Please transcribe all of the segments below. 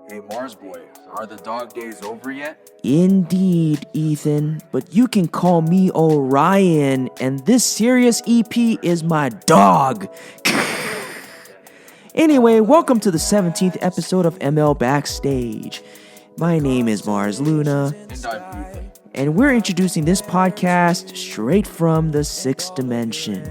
Hey Mars Boy, are the dog days over yet? Indeed, Ethan, but you can call me Orion, and this Sirius EP is my dog. Anyway, welcome to the 17th episode of ML Backstage. My name is Mars Luna, And I'm Ethan. and we're introducing this podcast straight from the sixth dimension.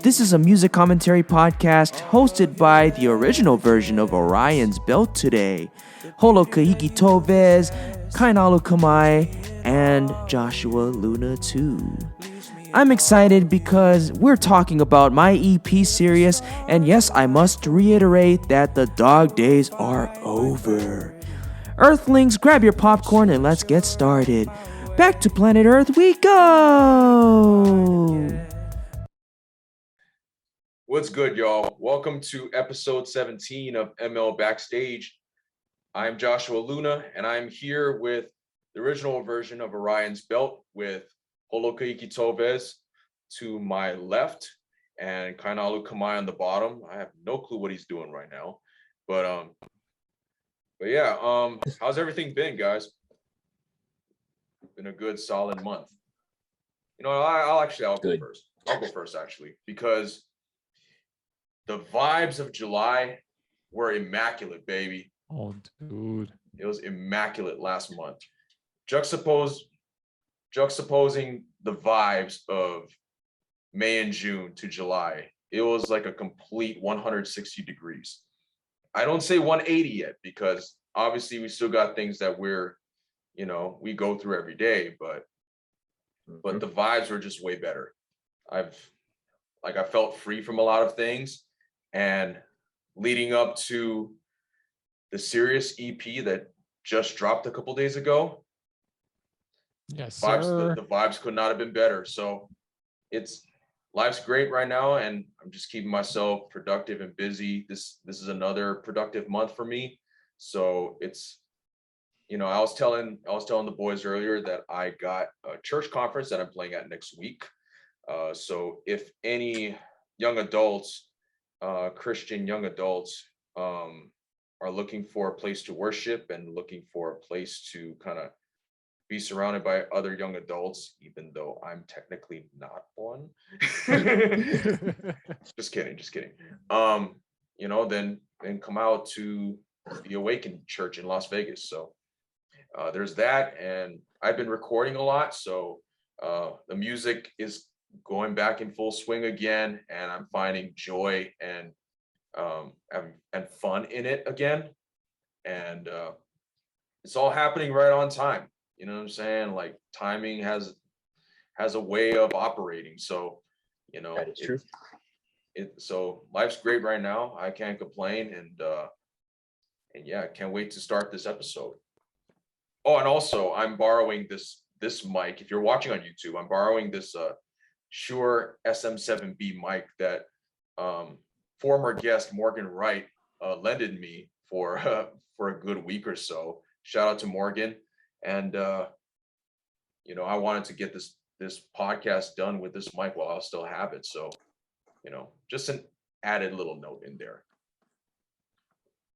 This is a music commentary podcast hosted by the original version of Orion's Belt today, Holokahiki Toves, Kainalu Kamai, and Joshua Luna 2. I'm excited because we're talking about my EP Sirius, and yes, I must reiterate that the dog days are over. Earthlings, grab your popcorn and let's get started. Back to planet Earth we go! What's good, y'all? Welcome to episode 17 of ML Backstage. I'm Joshua Luna, and I'm here with the original version of Orion's Belt with Holokahiki Toves to my left and Kainalu Kamai on the bottom. I have no clue what he's doing right now, but yeah, how's everything been, guys? Been a good solid month. You know, I'll go first. I'll go first actually, because the vibes of July were immaculate, baby. Oh, dude. It was immaculate last month. Juxtaposing the vibes of May and June to July, it was like a complete 160 degrees. I don't say 180 yet, because obviously we still got things that we go through every day, but the vibes were just way better. I felt free from a lot of things. And leading up to the Sirius EP that just dropped a couple days ago, Yes, the vibes could not have been better. So life's great right now, and I'm just keeping myself productive and busy. This is another productive month for me. So it's, I was telling the boys earlier that I got a church conference that I'm playing at next week. So if any young adults, Christian young adults, are looking for a place to worship and looking for a place to kind of be surrounded by other young adults, even though I'm technically not one. Just kidding. Then come out to the Awakened Church in Las Vegas. So there's that, and I've been recording a lot, so the music is going back in full swing again, and I'm finding joy and fun in it again, and it's all happening right on time. You know what I'm saying? Like, timing has a way of operating. So, that is true. So life's great right now. I can't complain, and yeah, I can't wait to start this episode. Oh, and also I'm borrowing this mic. If you're watching on YouTube, I'm borrowing this Shure SM7B mic that former guest Morgan Wright lended me for a good week or so. Shout out to Morgan. And I wanted to get this podcast done with this mic while I'll still have it. So, just an added little note in there.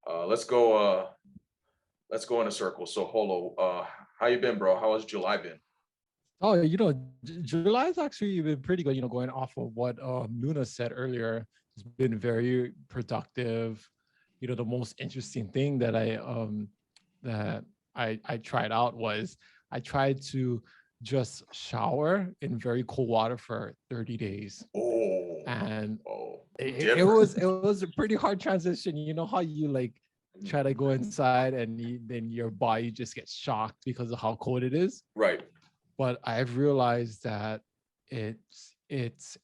Let's go in a circle. So Holo, how you been, bro? How has July been? Oh, July's actually been pretty good, going off of what Luna said earlier. It's been very productive. The most interesting thing that I tried out was I tried to just shower in very cold water for 30 days. And it was a pretty hard transition. You know how you try to go inside and then your body just gets shocked because of how cold it is. Right. But I've realized that it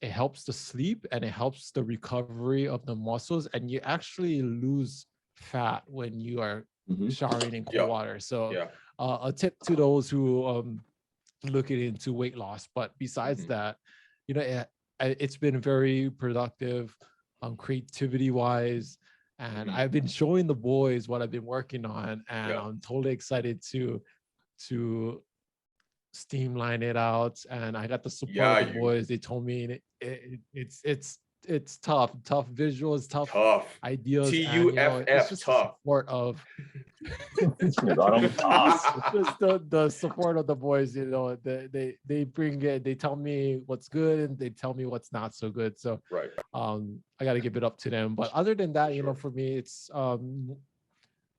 helps the sleep and it helps the recovery of the muscles, and you actually lose fat when you are showering in cold water. So a tip to those who looking into weight loss. But besides that, it's been very productive, creativity wise, and I've been showing the boys what I've been working on, and I'm totally excited to streamline it out. And I got the support of the boys. They told me it's tough visuals, tough ideas. TUFF, it's just tough. support of Bottom toss. Just the support of the boys, you know, they bring it, they tell me what's good and they tell me what's not so good. So Right. I got to give it up to them. But other than that, you know, for me, it's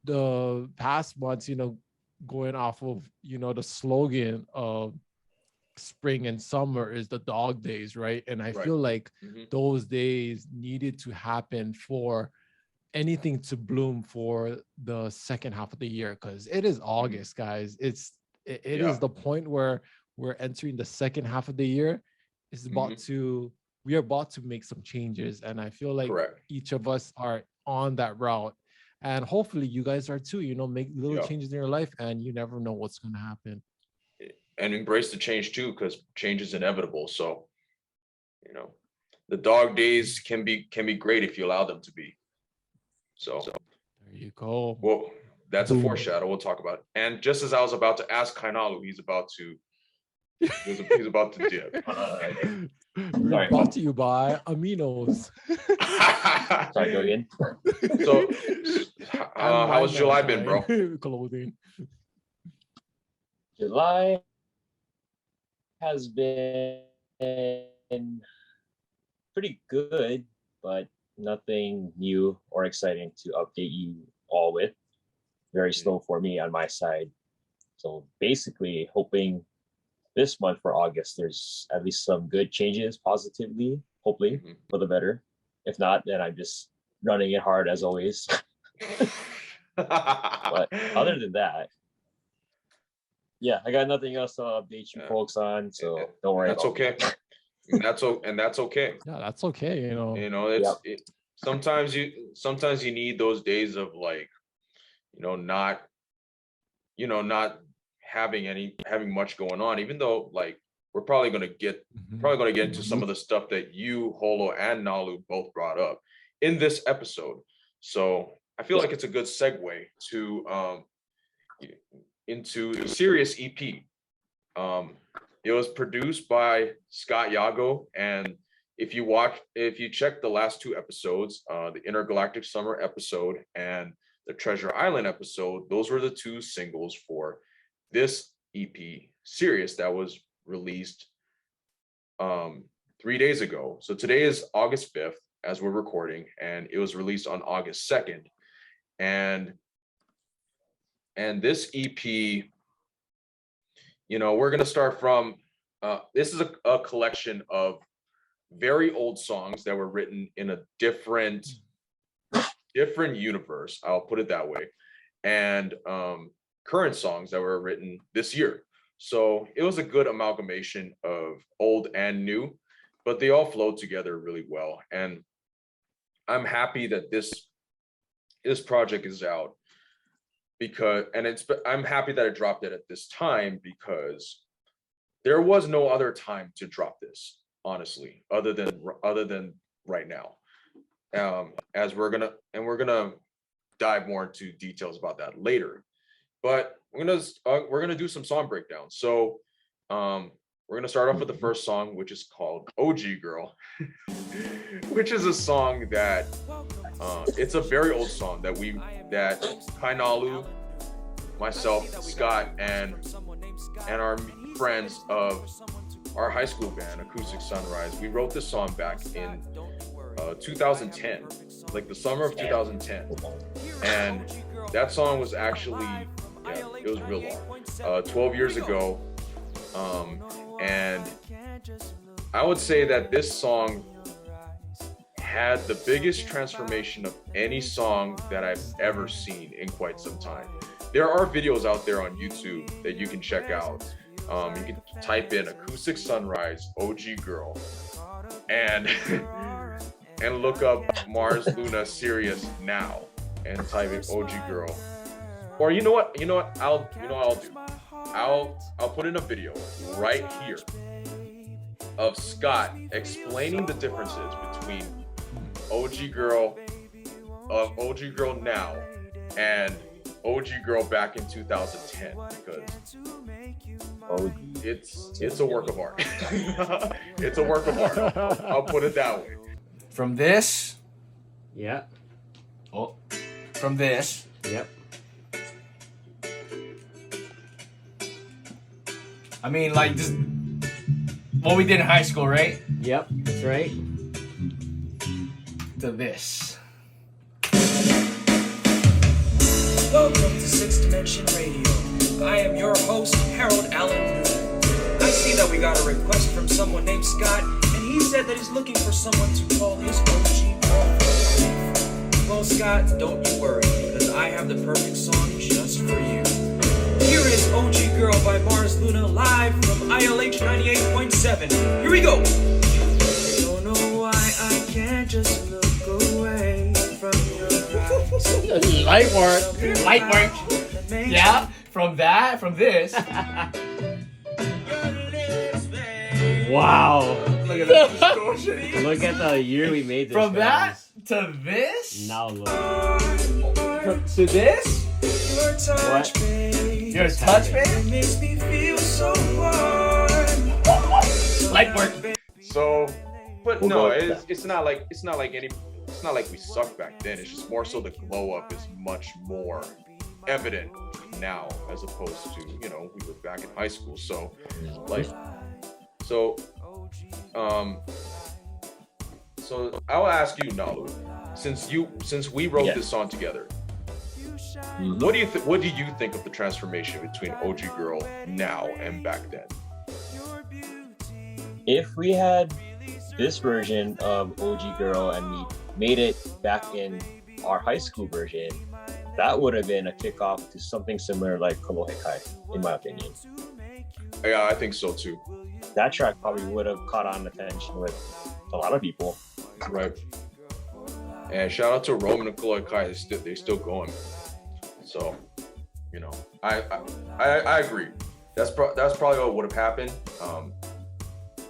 the past months, you know, going off of, you know, the slogan of spring and summer is the dog days, right? And I feel like those days needed to happen for anything to bloom for the second half of the year, because it is August, guys. It is the point where we're entering the second half of the year. It's about to, we are about to make some changes, and I feel like each of us are on that route, and hopefully you guys are too. You know, make little changes in your life, and you never know what's going to happen. And embrace the change too, because change is inevitable. So, you know, the dog days can be great if you allow them to be. So there you go. Well, that's a foreshadow. We'll talk about it. And just as I was about to ask Kainalu, he's about to dip. Brought to you by Aminos. Sorry, go again. So, how was July been, bro? Clothing. July has been pretty good, but nothing new or exciting to update you all with. Very slow for me on my side. So basically hoping this month for August, there's at least some good changes positively, hopefully for the better. If not, then I'm just running it hard as always. But other than that, yeah, I got nothing else to update you folks on, so don't worry. That's okay. And that's okay. Yeah, that's okay. You know, it's sometimes you need those days of like, not having much going on, even though like we're probably going to get into some of the stuff that you, Holo, and Nalu both brought up in this episode. So I feel like it's a good segue to into the Sirius EP. It was produced by Scott Yago, and if you check the last two episodes, the Intergalactic Summer episode and the Treasure Island episode, those were the two singles for this EP, Sirius, that was released 3 days ago. So today is August 5th as we're recording, and it was released on August 2nd. And this EP, we're going to start from, this is a collection of very old songs that were written in a different universe, I'll put it that way, and current songs that were written this year. So it was a good amalgamation of old and new, but they all flowed together really well. And I'm happy that this project is out, I'm happy that I dropped it at this time, because there was no other time to drop this, honestly, other than right now. As we're gonna dive more into details about that later, but we're gonna do some song breakdowns. So we're gonna start off with the first song, which is called OG Girl, which is a song that it's a very old song that Kainalu, myself, Scott, and our friends of our high school band, Acoustic Sunrise, we wrote this song back in 2010, like the summer of 2010. And that song was actually, it was real long, 12 years ago. And I would say that this song had the biggest transformation of any song that I've ever seen in quite some time. There are videos out there on YouTube that you can check out. You can type in Acoustic Sunrise OG Girl and and look up Mars Luna Sirius now and type in OG Girl. Or you know what I'll do. I'll put in a video right here of Scott explaining the differences between OG Girl now and OG Girl back in 2010, because it's a work of art. It's a work of art. I'll put it that way. From this, Yeah. from this, Yep. I mean, like, just what we did in high school, right? Yep, that's right. To this. Welcome to Sixth Dimension Radio. I am your host, Harold Allen Newman. I see that we got a request from someone named Scott, and he said that he's looking for someone to call his OG girlfriend. Well, Scott, don't you worry, because I have the perfect song just for you. Here is OG Girl by Mars Luna live from ILH 98.7. Here we go! I don't know why I can't just look away from your eyes. Light work. Light work. Yeah, from this. Wow. Look at that distortion. Look at the year we made this. From that guys. to this. Now look. To this. Your touch, What? babe. Your touch, It babe. makes me feel so warm. Light work. So, but We'll no, go with it's not like we sucked back then. It's just more so the glow up is much more evident now as opposed to, we were back in high school. So so I'll ask you, Nalu, since we wrote Yeah. this song together, Mhm. what do you think of the transformation between OG Girl now and back then? If we had this version of OG Girl and we made it back in our high school version, that would have been a kickoff to something similar like Holokahiki, in my opinion. Yeah, I think so too. That track probably would have caught on attention with a lot of people. Right. And shout out to Roman and Holokahiki, they're still going. So, I agree. That's probably what would have happened.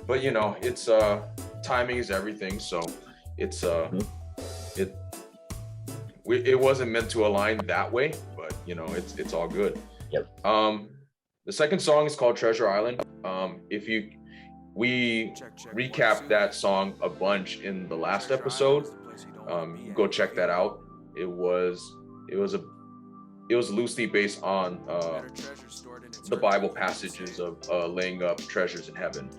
But it's timing is everything. So it's it wasn't meant to align that way, but it's all good. Yep. The second song is called Treasure Island. We recapped that song a bunch in the last episode. You can go check that out. It was loosely based on the Bible passages of laying up treasures in heaven,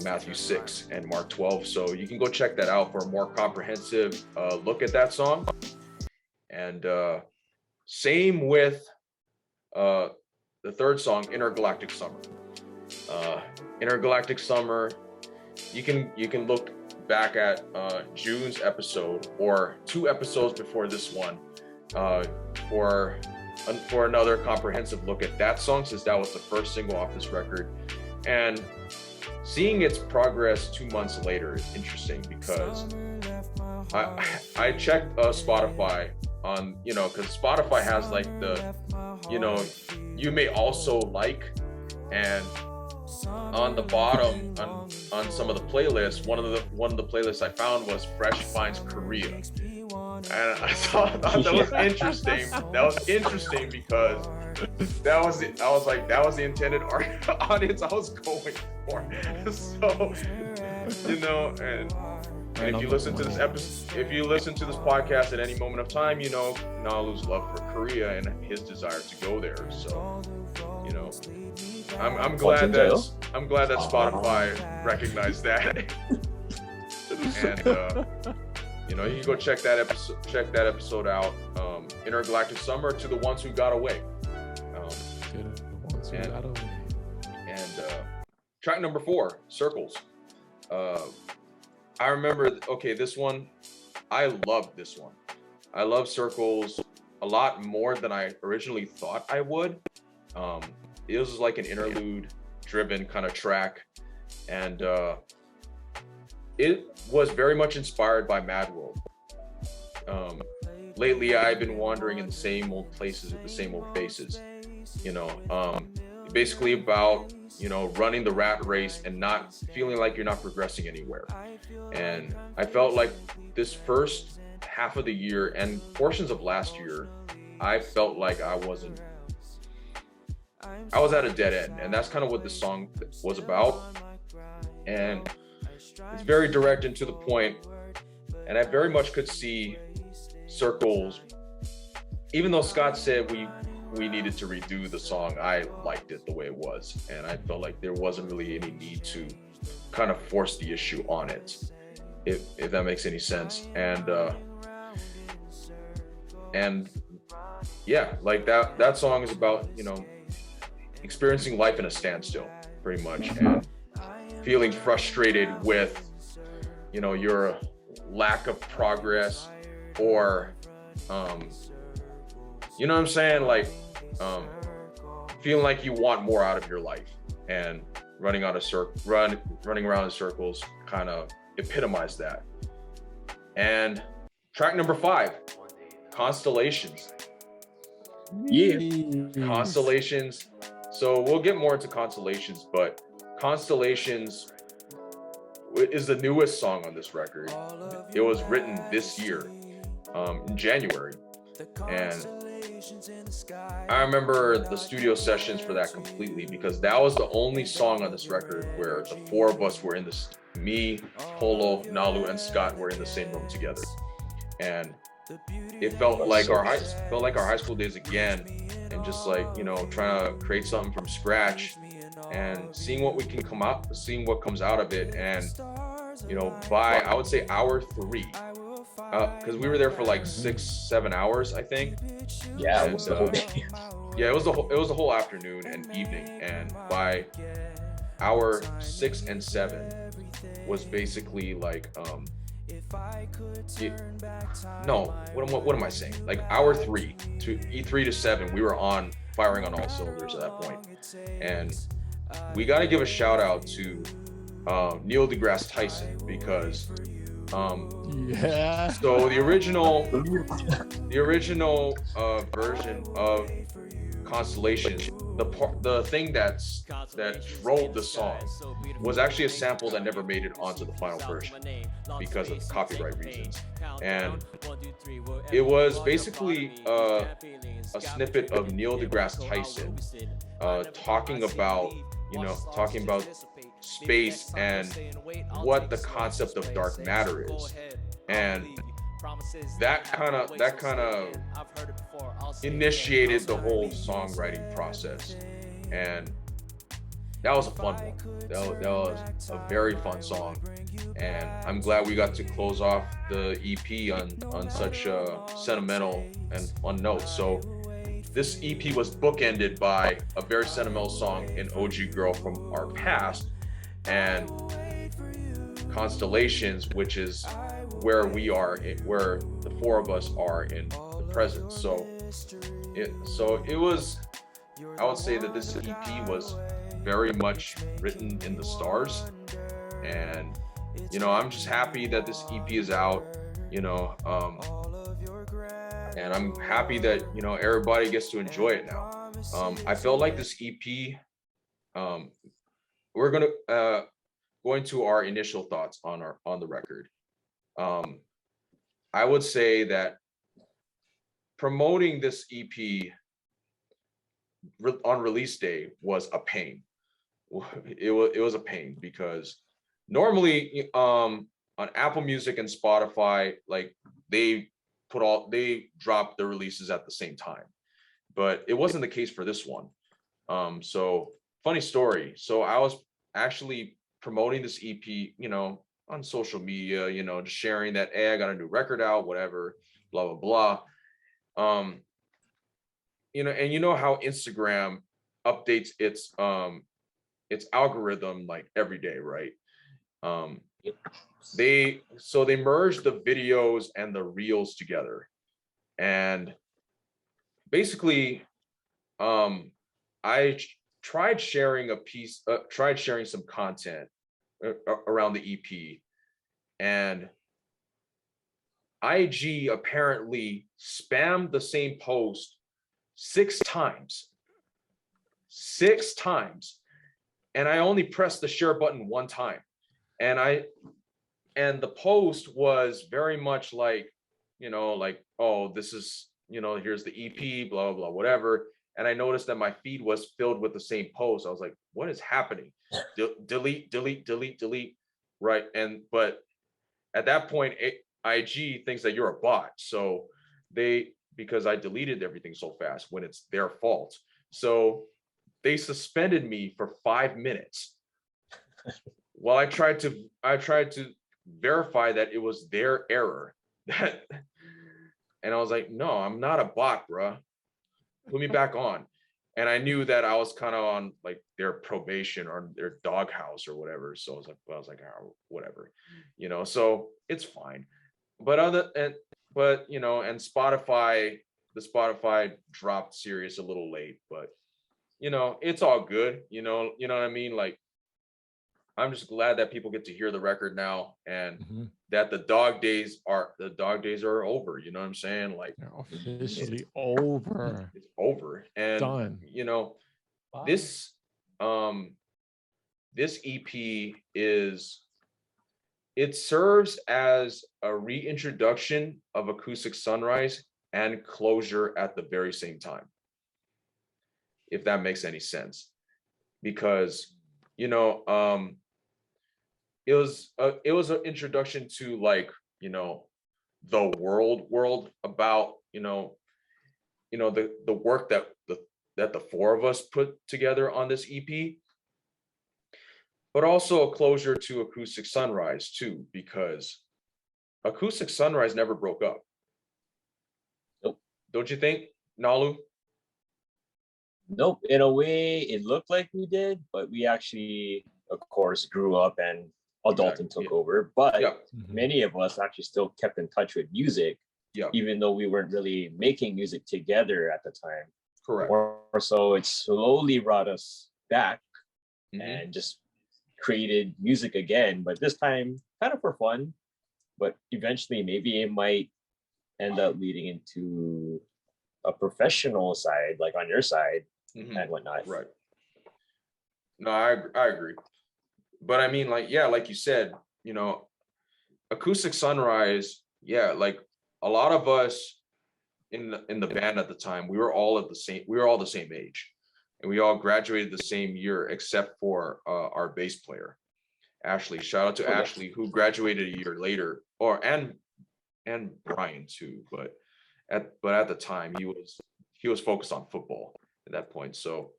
Matthew 6 and Mark 12. So you can go check that out for a more comprehensive look at that song. And same with the third song, Intergalactic Summer. Intergalactic Summer, you can look back at June's episode or 2 episodes before this one for another comprehensive look at that song, since that was the first single off this record. And seeing its progress 2 months later is interesting because I checked Spotify on, because Spotify has like the, you may also like, and on the bottom on some of the playlists, one of the playlists I found was Fresh Finds Korea, and I thought that was interesting. That was interesting because that was the intended audience I was going for. So and if you listen to this episode, if you listen to this podcast at any moment of time, Nalu's love for Korea and his desire to go there. So I'm glad that Spotify recognized that. And you can go check that episode out. Intergalactic Summer, To the Ones Who Got Away. And track number 4, Circles. I remember, this one, I loved this one. I love Circles a lot more than I originally thought I would. It was like an interlude driven kind of track, and it was very much inspired by Mad World. Lately I've been wandering in the same old places with the same old faces, basically about running the rat race and not feeling like you're not progressing anywhere. And I felt like this first half of the year and portions of last year, I felt like I was at a dead end, and that's kind of what this song was about. And it's very direct and to the point, and I very much could see Circles, even though Scott said we needed to redo the song, I liked it the way it was, and I felt like there wasn't really any need to kind of force the issue on it, if that makes any sense. And yeah, like that song is about, you know, experiencing life in a standstill pretty much, and feeling frustrated with, you know, your lack of progress, or you know what I'm saying, like feeling like you want more out of your life, and running around in circles kind of epitomize that. And track number 5, Constellations. Constellations. So we'll get more into Constellations, but Constellations is the newest song on this record. It was written this year, in January. And I remember the studio sessions for that completely, because that was the only song on this record where the 4 of us were in this, me, Holo, Nalu, and Scott were in the same room together. And it felt like our high school days again, and just like, you know, trying to create something from scratch and seeing what comes out of it. And, you know, by, I would say, hour 3, because we were there for like 6-7 hours, I think. Yeah, And, it was the whole day. yeah, it was the whole afternoon and evening. And by hour 6 and 7 was basically like what am I saying? Like hour 3 to 7, we were firing on all cylinders at that point. And we got to give a shout out to Neil deGrasse Tyson, because Yeah. so the original version of Constellations, the thing that drove the song was actually a sample that never made it onto the final version because of copyright reasons. And it was basically a snippet of Neil deGrasse Tyson talking about space and what the concept of dark matter is. And that kind of initiated the whole songwriting process. And that was a fun one. That was a very fun song, and I'm glad we got to close off the EP on such a sentimental and fun note. So this EP was bookended by a very sentimental song, an OG Girl from Our Past, and Constellations, which is where we are, where the 4 of us are in the present. So it was, I would say that this EP was very much written in the stars. And, you know, I'm just happy that this EP is out, you know, and I'm happy that, you know, everybody gets to enjoy it now. I felt like this EP, we're going to go into our initial thoughts on the record. I would say that promoting this EP on release day was a pain. It was a pain, because normally on Apple Music and Spotify, like they drop the releases at the same time, but it wasn't the case for this one. So funny story. So I was actually promoting this EP, you know, on social media, you know, just sharing that, hey, I got a new record out, whatever, blah, blah, blah. You know, and you know how Instagram updates its algorithm like every day, right? They merged the videos and the reels together, and basically I tried sharing some content around the EP, and IG apparently spammed the same post 6 times. 6 times. And I only pressed the share button 1 time. And the post was very much like, you know, like, oh, this is, you know, here's the EP, blah, blah, blah, whatever. And I noticed that my feed was filled with the same post. I was like, what is happening? Delete. Right. But at that point, IG thinks that you're a bot. So they because I deleted everything so fast when it's their fault. So they suspended me for 5 minutes while I tried to verify that it was their error. And I was like, no, I'm not a bot, bruh. Put me back on. And I knew that I was kind of on like their probation or their doghouse or whatever. So I was like, oh, whatever, so it's fine. But and Spotify, the Spotify dropped Sirius a little late, but it's all good. You know what I mean? Like, I'm just glad that people get to hear the record now, and that the dog days are over. You know what I'm saying? Like, they're officially over. It's over. And done. Wow. This EP it serves as a reintroduction of Acoustic Sunrise and closure at the very same time, if that makes any sense. Because it was an introduction to, like, the world about the work that the four of us put together on this EP, but also a closure to Acoustic Sunrise too, because Acoustic Sunrise never broke up. Nope. Don't you think, Nalu? Nope. In a way, it looked like we did, but we actually, of course, grew up and adulting took over. But many of us actually still kept in touch with music, even though we weren't really making music together at the time. Correct. Or so it slowly brought us back and just created music again, but this time kind of for fun. But eventually, maybe it might end up leading into a professional side, like on your side and whatnot. Right. No, I agree. But I mean, like, yeah, like you said, Acoustic Sunrise, like a lot of us in the band at the time, we were all the same age, and we all graduated the same year except for our bass player, Ashley. Shout out to Ashley, who graduated a year later, and Brian too. But at the time, he was focused on football at that point. So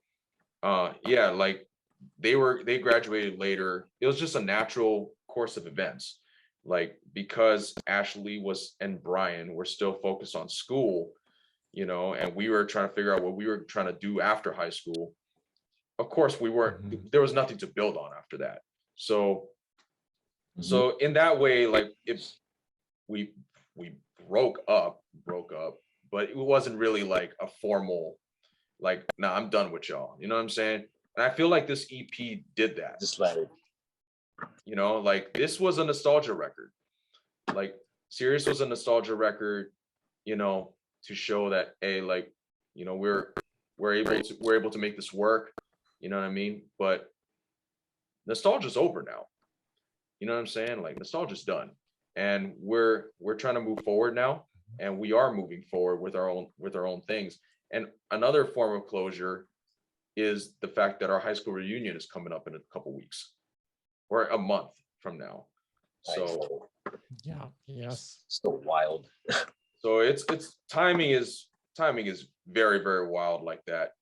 like they graduated later. It was just a natural course of events. Like, because Ashley and Brian were still focused on school, and we were trying to figure out what we were trying to do after high school. Of course, we weren't, there was nothing to build on after that. So in that way, like, if we broke up, but it wasn't really like a formal, like, nah, I'm done with y'all. You know what I'm saying? And I feel like this EP did that. Just let it. Like, this was a nostalgia record. Like, Sirius was a nostalgia record, to show that, hey, like, we're able to make this work. You know what I mean? But nostalgia's over now. You know what I'm saying? Like, nostalgia's done, and we're trying to move forward now, and we are moving forward with our own things. And another form of closure is the fact that our high school reunion is coming up in a couple weeks, or a month from now. So yes, still wild. So it's timing is very, very wild like that.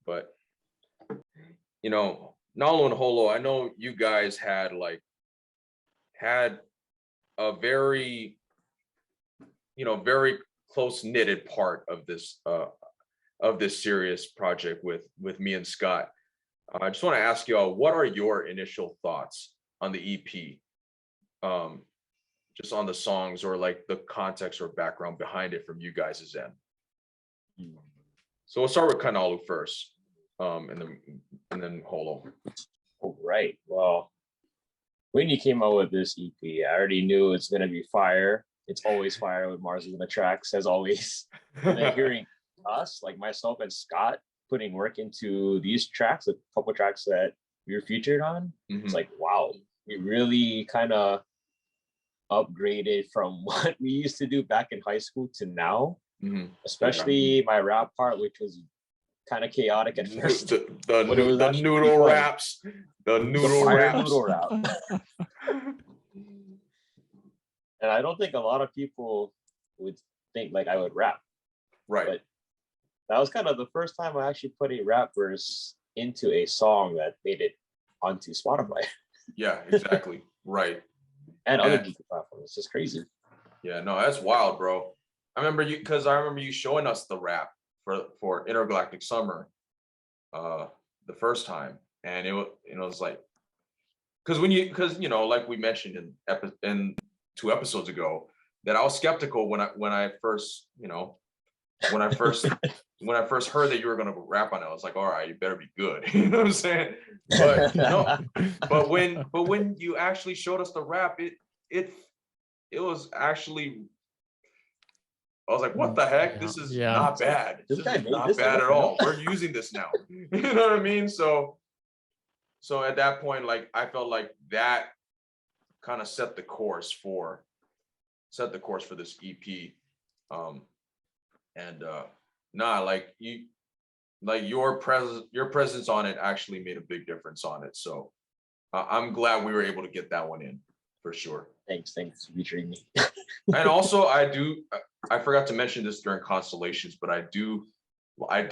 But Nalu and Holo, I know you guys had a very very close knitted part of this Sirius project with me and Scott. I just want to ask y'all, what are your initial thoughts on the EP? Just on the songs, or like the context or background behind it from you guys' end. So we'll start with Kainalu first, and then Holo. All right. Well, when you came out with this EP, I already knew it's gonna be fire. It's always fire with Mars in the tracks, as always. And then hearing us, like myself and Scott, putting work into these tracks, a couple tracks that we were featured on, it's like, wow, we really kind of upgraded from what we used to do back in high school to now. Especially my rap part, which was kind of chaotic at first. The noodle raps. The noodle rap. And I don't think a lot of people would think like I would rap. Right. But that was kind of the first time I actually put a rap verse into a song that made it onto Spotify. Yeah, exactly. Right. And other digital platforms. It's just crazy. Yeah, no, that's wild, bro. I remember you showing us the rap for Intergalactic Summer the first time. And it was like, because like we mentioned in 2 episodes ago, that I was skeptical when I first heard that you were gonna rap on it. I was like, all right, you better be good. You know what I'm saying? But no, but when you actually showed us the rap, it was actually, I was like, what the heck? This is not bad. This is not bad at all. We're using this now. You know what I mean? So at that point, like, I felt like that kind of set the course for this EP. Like your presence on it actually made a big difference on it. So I'm glad we were able to get that one in for sure. Thanks for featuring me. And also I forgot to mention this during Constellations, but I do like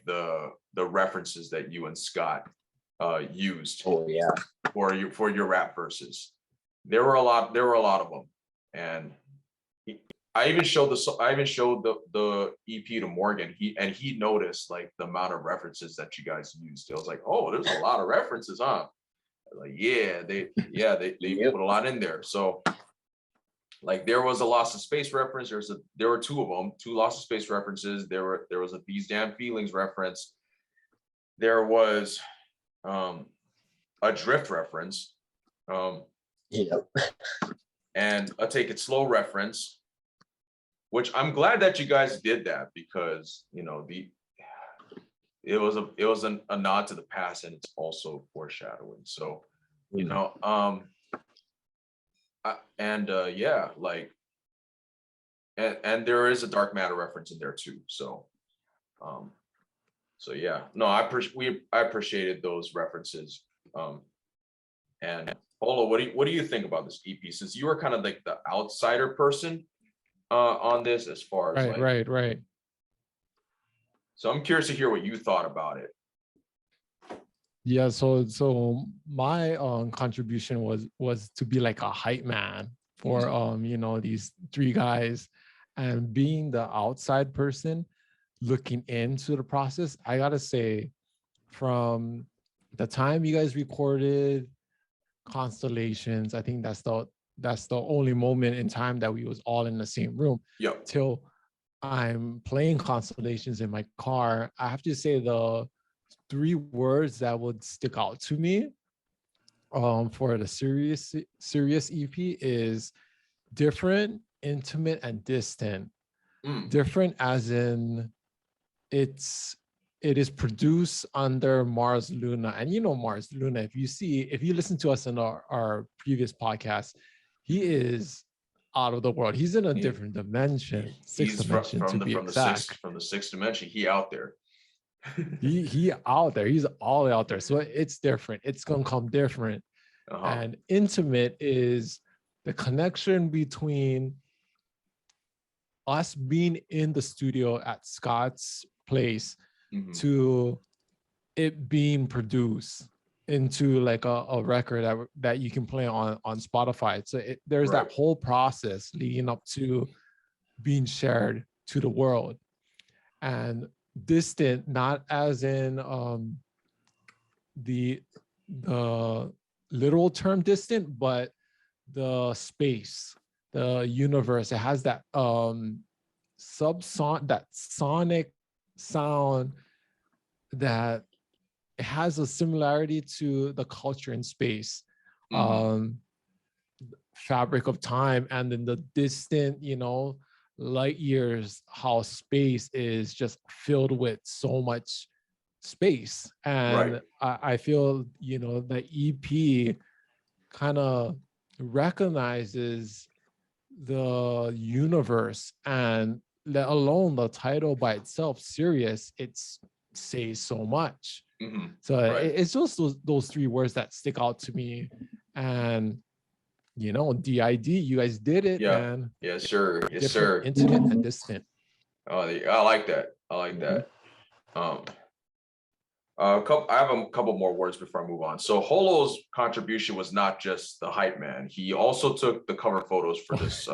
the references that you and Scott used. Oh yeah. For your rap verses. There were a lot of them. And I even showed the EP to Morgan. He noticed like the amount of references that you guys used. I was like, oh, there's a lot of references, huh? Like, they put a lot in there. So like there was a Lost in Space reference. There were 2 of them, 2 Lost in Space references. There was a These Damn Feelings reference. There was a Drift reference. And a Take It Slow reference, which I'm glad that you guys did that, because it was a nod to the past, and it's also foreshadowing. So and there is a Dark Matter reference in there too. So yeah, no, I appreciated those references. And Holo, what do you think about this EP, since you were kind of like the outsider person on this, as far as right. So I'm curious to hear what you thought about it. Yeah, so my contribution was to be like a hype man for these 3 guys, and being the outside person looking into the process. I gotta say, from the time you guys recorded Constellations, I think that's the only moment in time that we was all in the same room. Yep. Till I'm playing Constellations in my car. I have to say the 3 words that would stick out to me for the Sirius EP is different, intimate, and distant. Different as in it is produced under Mars Luna. And Mars Luna, if you listen to us in our previous podcast, he is out of the world. He's in a different dimension, sixth dimension to be exact. From the 6th dimension, he out there. he out there. He's all out there. So it's different. It's gonna come different. And intimate is the connection between us being in the studio at Scott's place to it being produced into like a record that you can play on Spotify. So there's that whole process leading up to being shared to the world. And distant, not as in the literal term distant, but the space, the universe. It has that sonic sound that it has a similarity to the culture in space, fabric of time, and then the distant, light years, how space is just filled with so much space. And I feel, the EP kind of recognizes the universe, and let alone the title by itself, Sirius, it says so much. So it's just those 3 words that stick out to me. And DID, you guys did it, Yeah. man. Yes, sir. Yes, Different, sir. intimate and distant. Oh, I like that. I like that. I have a couple more words before I move on. So Holo's contribution was not just the hype man. He also took the cover photos for this.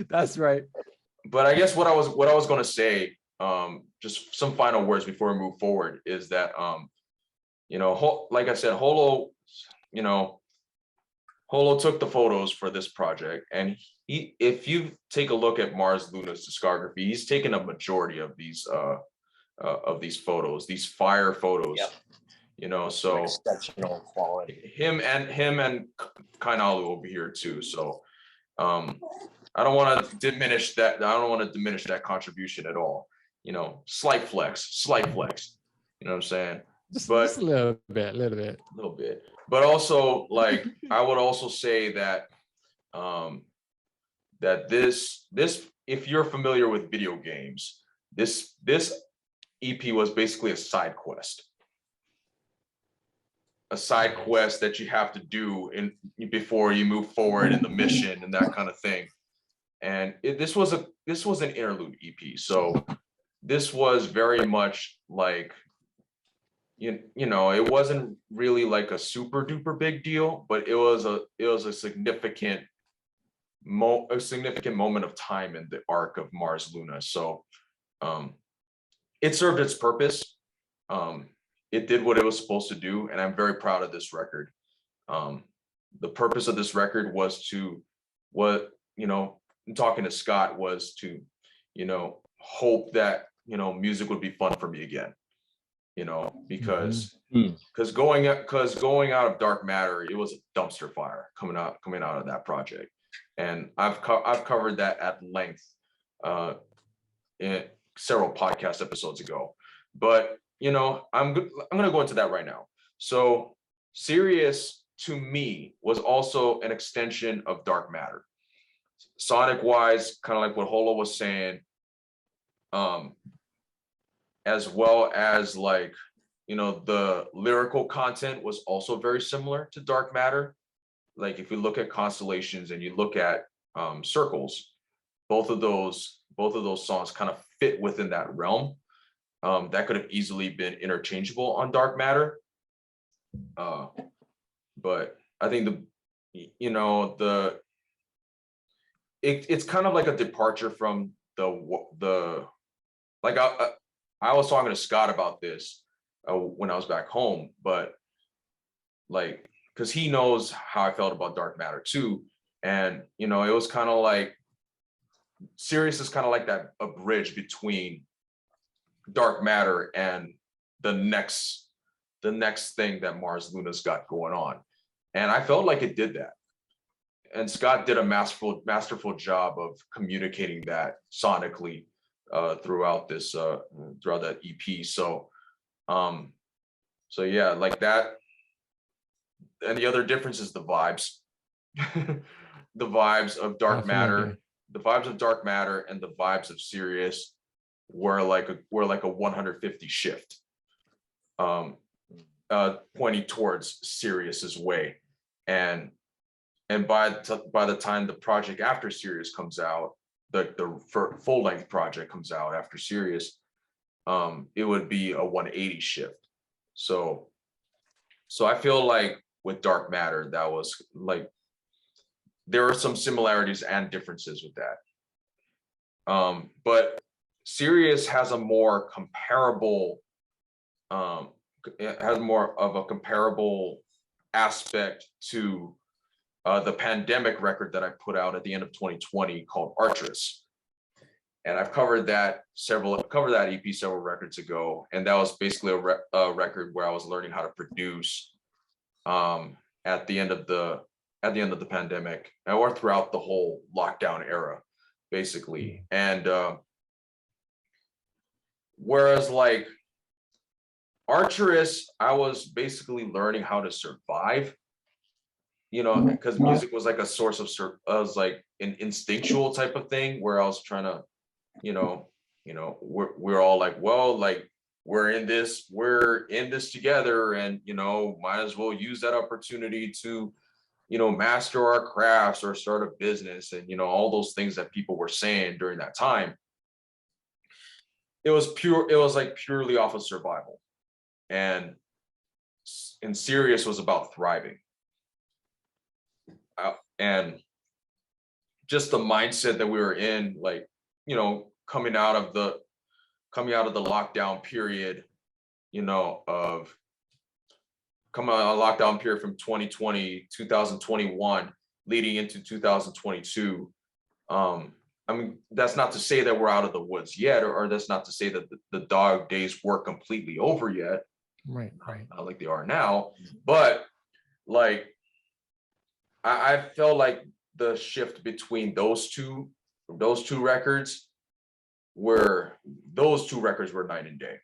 That's right. But I guess what I was going to say, just some final words before we move forward, is that like I said, Holo took the photos for this project, and if you take a look at Mars Luna's discography, he's taken a majority of these photos, these fire photos. Yep. So exceptional quality. Him and Kainalu over here too. So I don't want to diminish that. I don't want to diminish that contribution at all. Slight flex. You know what I'm saying? Just a little bit. But also, like, I would also say that that this, if you're familiar with video games, this EP was basically a side quest. That you have to do before you move forward in the mission and that kind of thing. And this was an interlude EP. So this was very much like, it wasn't really like a super duper big deal, but it was a significant moment of time in the arc of Mars Luna. So it served its purpose. It did what it was supposed to do, and I'm very proud of this record. The purpose of this record was to, talking to Scott, was to, hope that, music would be fun for me again. Because going out of Dark Matter, it was a dumpster fire coming out of that project, and I've covered that at length in several podcast episodes ago. But I'm gonna go into that right now. So Sirius, to me, was also an extension of Dark Matter, sonic wise, kind of like what Holo was saying. As well as, like, the lyrical content was also very similar to Dark Matter. Like, if you look at Constellations and you look at Circles, both of those songs kind of fit within that realm. That could have easily been interchangeable on Dark Matter. But I think it's kind of like a departure from like I was talking to Scott about this when I was back home, but like, because he knows how I felt about Dark Matter too. And, it was kind of like, Sirius is kind of like a bridge between Dark Matter and the next thing that Mars Luna's got going on. And I felt like it did that. And Scott did a masterful job of communicating that sonically throughout that EP. So yeah, like that. And the other difference is the vibes. The vibes of Dark Matter, the vibes of Dark Matter and the vibes of Sirius were like a 150 shift, pointing towards Sirius's way. And by the time the project after Sirius comes out, the full length project comes out after Sirius, it would be a 180 shift. So I feel like with Dark Matter, that was like, there are some similarities and differences with that. But Sirius has a more comparable, it has more of a comparable aspect to the pandemic record that I put out at the end of 2020 called Arcturus. And I've covered that EP several records ago. And that was basically a record where I was learning how to produce at the end of the pandemic, or throughout the whole lockdown era, basically. And whereas like Arcturus, I was basically learning how to survive, because music was like a source of was like an instinctual type of thing, where I was trying to, we're all like, well, like, we're in this together, and might as well use that opportunity to master our crafts or start a business, and all those things that people were saying during that time. It was like purely off of survival, and Sirius was about thriving. And just the mindset that we were in, like, coming out of the lockdown period, of coming out of lockdown period from 2020, 2021, leading into 2022. I mean, that's not to say that we're out of the woods yet, or that's not to say that the dog days were completely over yet. Right. Not like they are now, but like, I felt like the shift between those two records were night and day.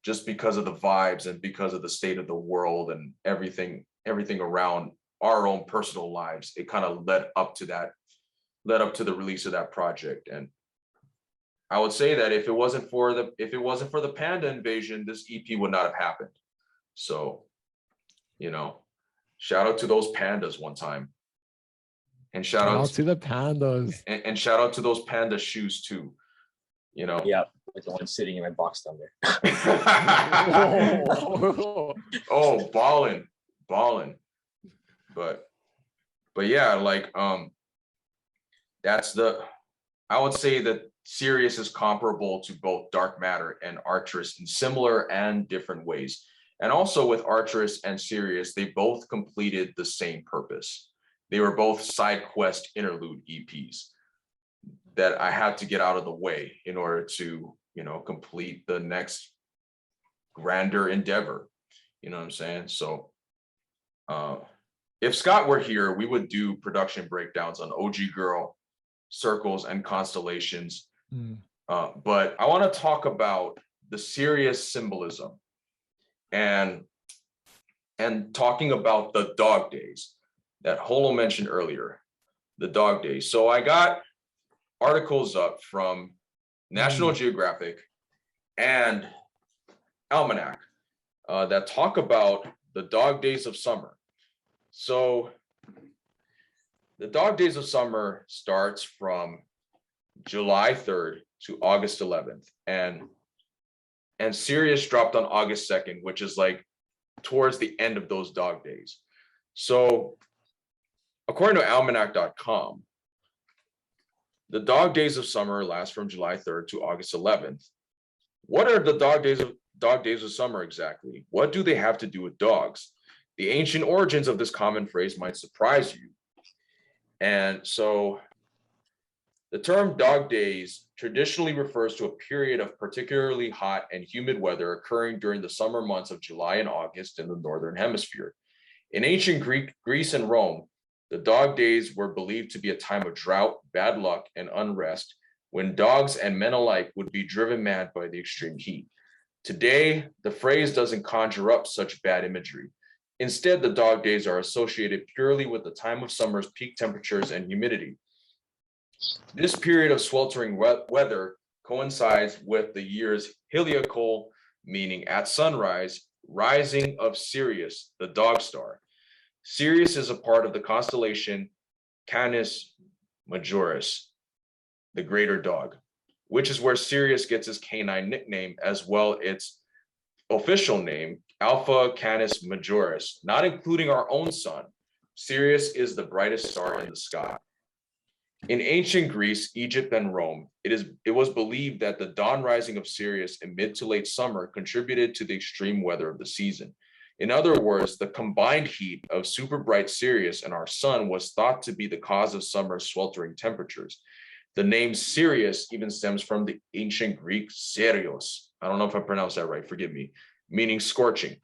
Just because of the vibes and because of the state of the world and everything around our own personal lives, it kind of led up to the release of that project. And I would say that if it wasn't for the panda invasion, this EP would not have happened. So, shout out to those pandas one time. And shout out to the pandas. And shout out to those panda shoes too. Yeah, like the one sitting in my box down there. Oh, balling. But yeah, like, I would say that Sirius is comparable to both Dark Matter and Arcturus in similar and different ways. And also with Arcturus and Sirius, they both completed the same purpose. They were both side quest interlude EPs that I had to get out of the way in order to, complete the next grander endeavor. You know what I'm saying? So if Scott were here, we would do production breakdowns on OG Girl, Circles, and Constellations. But I want to talk about the Sirius symbolism and talking about the dog days that Holo mentioned earlier, the dog days. So I got articles up from National Geographic and Almanac that talk about the dog days of summer. So the dog days of summer starts from July 3rd to August 11th. And Sirius dropped on August 2nd, which is like towards the end of those dog days. So according to almanac.com, the dog days of summer last from July 3rd to August 11th. What are the dog days of summer exactly? What do they have to do with dogs? The ancient origins of this common phrase might surprise you. And so the term dog days traditionally refers to a period of particularly hot and humid weather occurring during the summer months of July and August in the Northern Hemisphere. In ancient Greece and Rome, the dog days were believed to be a time of drought, bad luck, and unrest, when dogs and men alike would be driven mad by the extreme heat. Today, the phrase doesn't conjure up such bad imagery. Instead, the dog days are associated purely with the time of summer's peak temperatures and humidity. This period of sweltering weather coincides with the year's heliacal, meaning at sunrise, rising of Sirius, the dog star. Sirius is a part of the constellation Canis Majoris, the greater dog, which is where Sirius gets his canine nickname, as well its official name, Alpha Canis Majoris, not including our own sun. Sirius is the brightest star in the sky. In ancient Greece, Egypt, and Rome, it was believed that the dawn rising of Sirius in mid to late summer contributed to the extreme weather of the season. In other words, the combined heat of super bright Sirius and our sun was thought to be the cause of summer's sweltering temperatures. The name Sirius even stems from the ancient Greek Sirios. I don't know if I pronounced that right, forgive me, meaning scorching.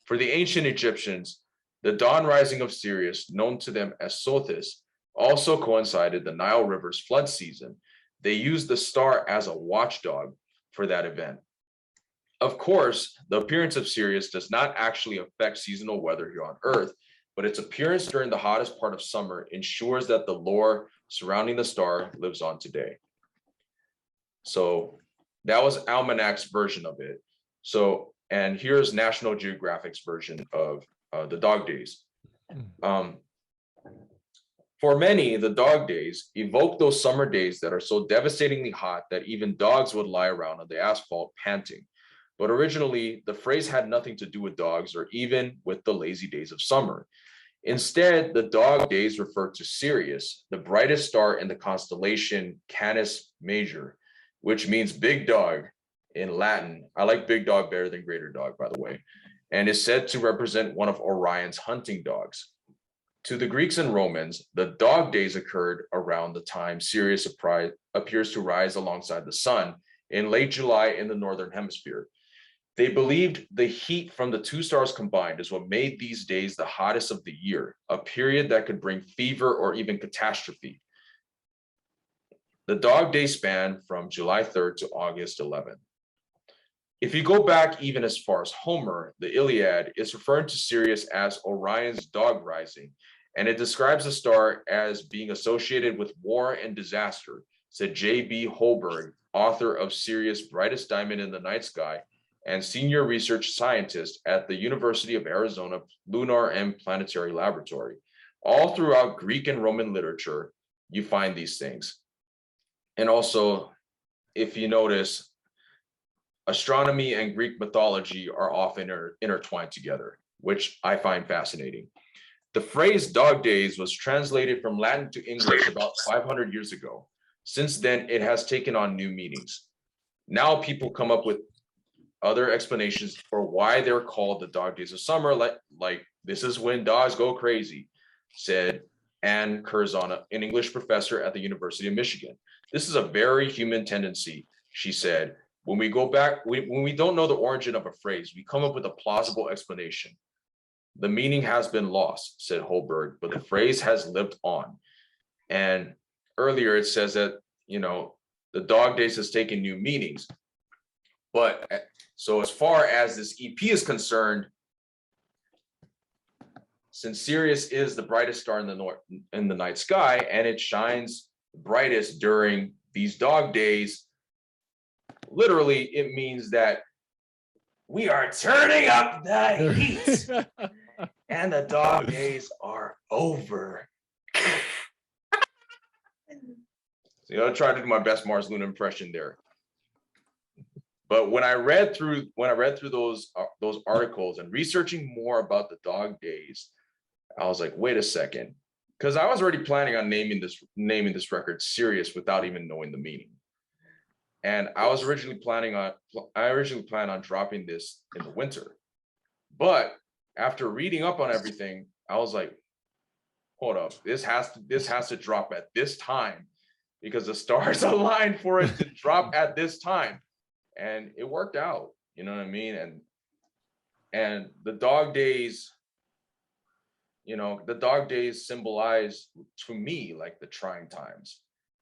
For the ancient Egyptians, the dawn rising of Sirius, known to them as Sothis, also coincided the Nile River's flood season. They used the star as a watchdog for that event. Of course, the appearance of Sirius does not actually affect seasonal weather here on Earth, but its appearance during the hottest part of summer ensures that the lore surrounding the star lives on today. So that was Almanac's version of it. So, and here's National Geographic's version of the dog days. Um, for many, the dog days evoke those summer days that are so devastatingly hot that even dogs would lie around on the asphalt panting. But originally, the phrase had nothing to do with dogs or even with the lazy days of summer. Instead, the dog days refer to Sirius, the brightest star in the constellation Canis Major, which means big dog in Latin. I like big dog better than greater dog, by the way, and is said to represent one of Orion's hunting dogs. To the Greeks and Romans, the dog days occurred around the time Sirius appears to rise alongside the sun in late July in the northern hemisphere. They believed the heat from the two stars combined is what made these days the hottest of the year, a period that could bring fever or even catastrophe. The dog days span from July 3rd to August 11th. If you go back even as far as Homer, the Iliad is referring to Sirius as Orion's dog rising, and it describes the star as being associated with war and disaster, said J.B. Holberg, author of Sirius' Brightest Diamond in the Night Sky and senior research scientist at the University of Arizona Lunar and Planetary Laboratory. All throughout Greek and Roman literature, you find these things. And also, if you notice, astronomy and Greek mythology are often intertwined together, which I find fascinating. The phrase dog days was translated from Latin to English about 500 years ago. Since then, it has taken on new meanings. Now people come up with other explanations for why they're called the dog days of summer, like this is when dogs go crazy, said Anne Curzon, an English professor at the University of Michigan. This is a very human tendency, she said. When we go back, when we don't know the origin of a phrase, we come up with a plausible explanation. The meaning has been lost, said Holberg, but the phrase has lived on. And earlier it says that, the dog days has taken new meanings. But so as far as this EP is concerned, since Sirius is the brightest star in the night sky, and it shines brightest during these dog days, literally it means that we are turning up the heat and the dog days are over. So I tried to do my best Mars Luna impression there. But when I read through those articles and researching more about the dog days, I was like, wait a second, because I was already planning on naming this record Sirius without even knowing the meaning. And I originally planned on dropping this in the winter. But after reading up on everything, I was like, hold up, this has to drop at this time because the stars aligned for it to drop at this time. And it worked out, you know what I mean? And the dog days, symbolize to me like the trying times,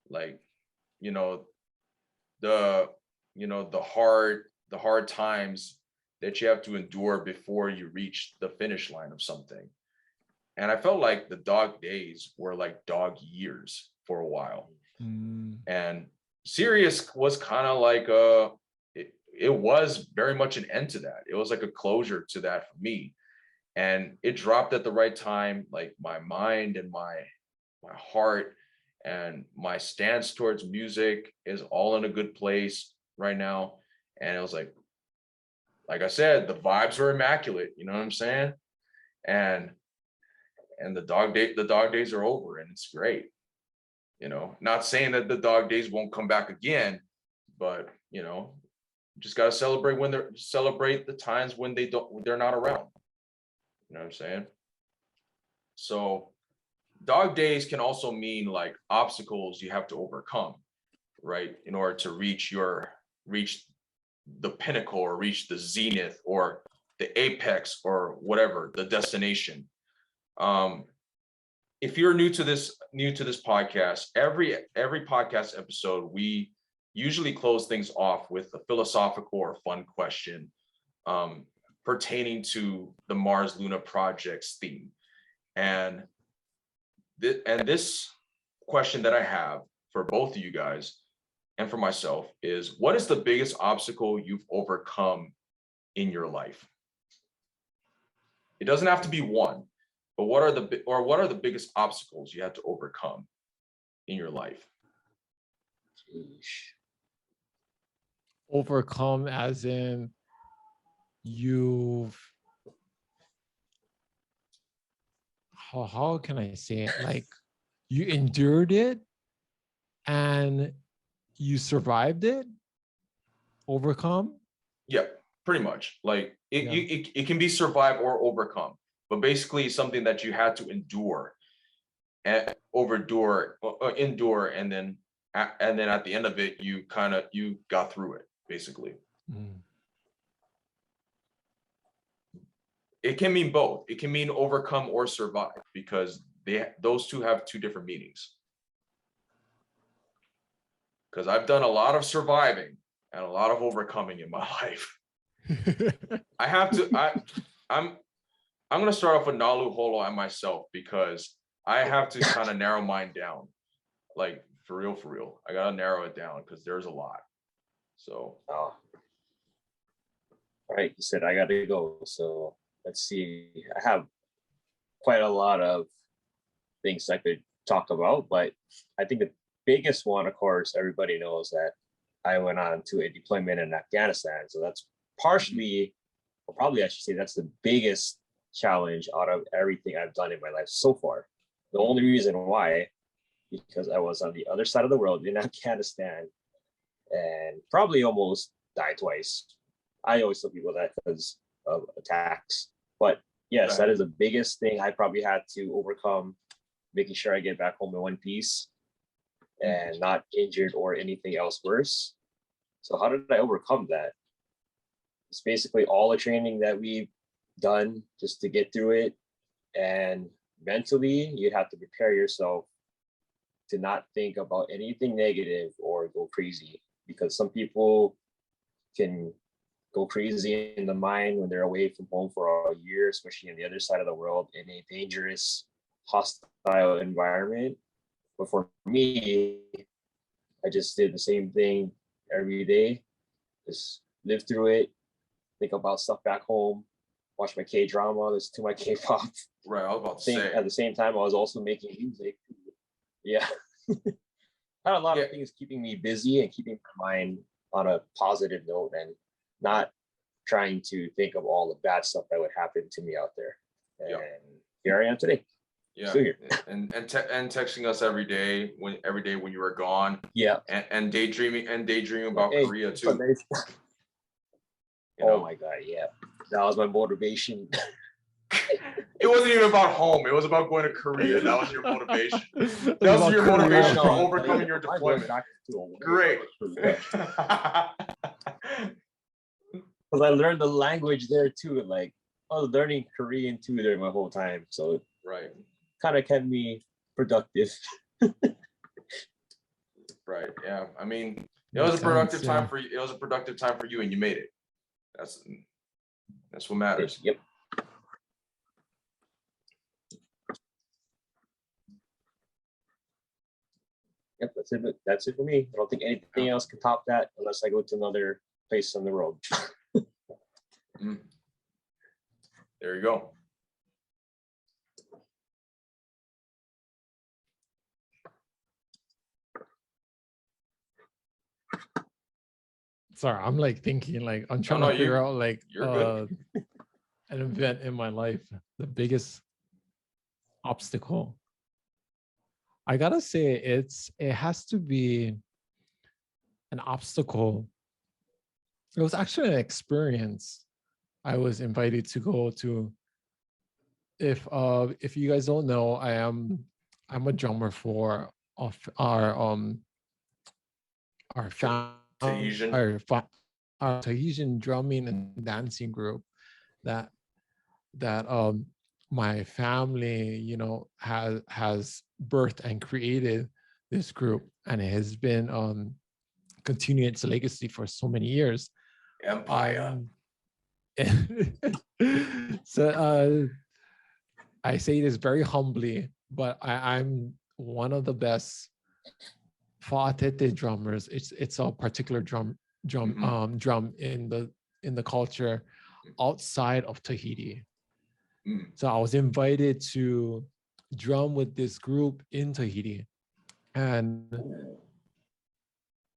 like, the hard times that you have to endure before you reach the finish line of something. And I felt like the dog days were like dog years for a while. And Sirius was kind of like it was very much an end to that. It was like a closure to that for me. And it dropped at the right time. Like my mind and my heart and my stance towards music is all in a good place right now. And it was like I said, the vibes were immaculate, you know what I'm saying? And the dog days are over and it's great. Not saying that the dog days won't come back again, but just got to celebrate the times when they're not around. You know what I'm saying? So dog days can also mean like obstacles you have to overcome, right? In order to reach the pinnacle or reach the zenith or the apex or whatever, the destination. If you're new to this podcast, every podcast episode, we usually close things off with a philosophical or fun question pertaining to the Mars Luna Project's theme. And this question that I have for both of you guys and for myself is, what is the biggest obstacle you've overcome in your life? It doesn't have to be one, But what are the biggest obstacles you had to overcome in your life? Overcome as in you've how can I say it? Like you endured it and you survived it? Overcome? Yeah, pretty much. Like Yeah. it can be survived or overcome, but basically something that you had to endure and endure, and then at the end of it, you got through it, basically. Mm. It can mean both. It can mean overcome or survive, because those two have two different meanings. Because I've done a lot of surviving and a lot of overcoming in my life. I'm gonna start off with Nalu, Holo, and myself, because I have to kind of narrow mine down. Like for real. I gotta narrow it down because there's a lot. So All right, you said I got to go. So let's see. I have quite a lot of things I could talk about, but I think the biggest one, of course, everybody knows that I went on to a deployment in Afghanistan. So that's partially, or probably I should say, that's the biggest challenge out of everything I've done in my life so far. The only reason why, because I was on the other side of the world in Afghanistan and probably almost died twice. I always tell people that because of attacks. But yes, that is the biggest thing I probably had to overcome, making sure I get back home in one piece and not injured or anything else worse. So how did I overcome that? It's basically all the training that we've done just to get through it. And mentally, you'd have to prepare yourself to not think about anything negative or go crazy, because some people can go crazy in the mind when they're away from home for a year, especially on the other side of the world in a dangerous, hostile environment. But for me, I just did the same thing every day, just live through it, think about stuff back home, watch my K-drama, listen to my K-pop. right, I was about to say. At the same time, I was also making music. Yeah. Had a lot of things keeping me busy and keeping my mind on a positive note and not trying to think of all the bad stuff that would happen to me out there. And here I am today. Yeah, Still here. and texting us every day when you were gone. Yeah, and daydreaming about Korea too. Oh my God, yeah, that was my motivation. It wasn't even about home. It was about going to Korea. That was your motivation. That was your motivation for overcoming your deployment. Great. Because I learned the language there too. Like I was learning Korean too during my whole time, so it kind of kept me productive. Right. Yeah. I mean, it was a productive time for you. It was a productive time for you, and you made it. That's what matters. Yep. Yep, that's it for me. I don't think anything else can top that unless I go to another place on the road. There you go. Sorry, I'm like thinking, like I'm trying to figure out like an event in my life, the biggest obstacle. I gotta say it has to be an obstacle. It was actually an experience I was invited to go to. If you guys don't know, I'm a drummer for our Tahitian drumming and dancing group that my family, you know, has birthed and created this group, and it has been continuing its legacy for so many years. Empire. So I say this very humbly, but I'm one of the best fa'atete drummers. It's a particular drum in the culture outside of Tahiti. So I was invited to drum with this group in Tahiti. And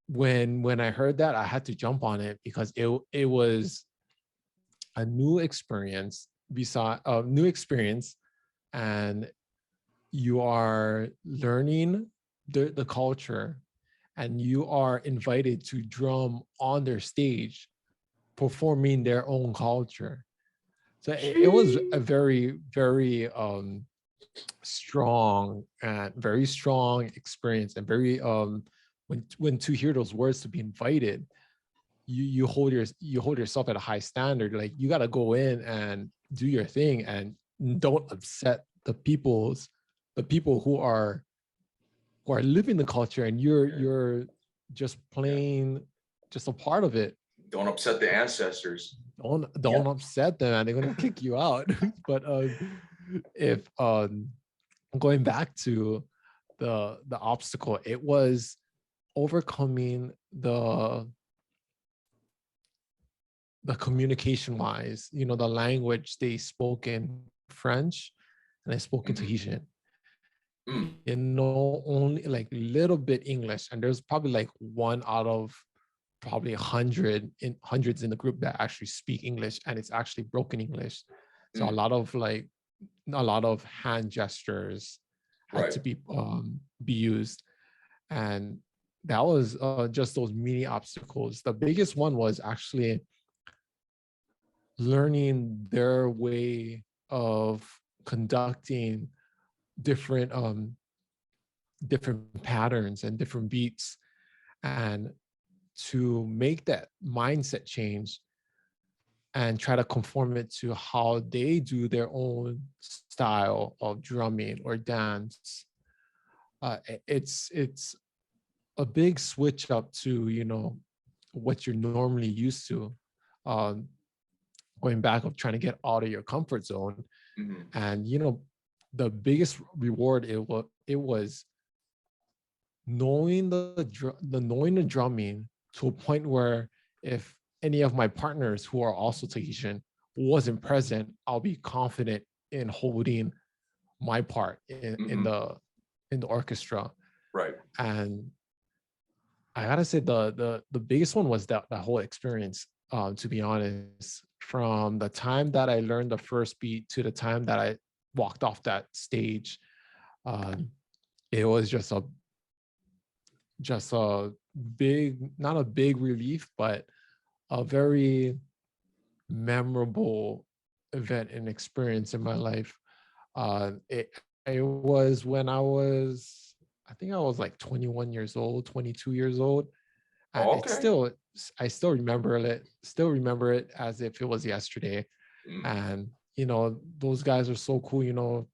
when I heard that, I had to jump on it because it was a new experience, and you are learning the culture, and you are invited to drum on their stage, performing their own culture. So it was a very, very strong experience, and very when to hear those words, to be invited, you hold yourself at a high standard. Like, you got to go in and do your thing, and don't upset the people who are living the culture, and you're just playing, just a part of it. Don't upset the ancestors. Don't upset them, and they're gonna kick you out. But if going back to the obstacle, it was overcoming the communication wise, the language they spoke in French, and I spoke in Tahitian. Only like little bit English, and there's probably like one out of probably hundreds in the group that actually speak English, and it's actually broken English. So a lot of hand gestures had to be used, and that was just those mini obstacles. The biggest one was actually learning their way of conducting different patterns and different beats, and to make that mindset change and try to conform it to how they do their own style of drumming or dance. It's a big switch up to what you're normally used to, going back of trying to get out of your comfort zone. And the biggest reward it was knowing the drumming to a point where if any of my partners who are also Tahitian wasn't present, I'll be confident in holding my part in the orchestra. Right. And I gotta say the biggest one was that whole experience, to be honest. From the time that I learned the first beat to the time that I walked off that stage, it was just a big, not a big relief, but a very memorable event and experience in my life. It was when I think I was like 21 years old, 22 years old. And I still remember it as if it was yesterday. And those guys are so cool.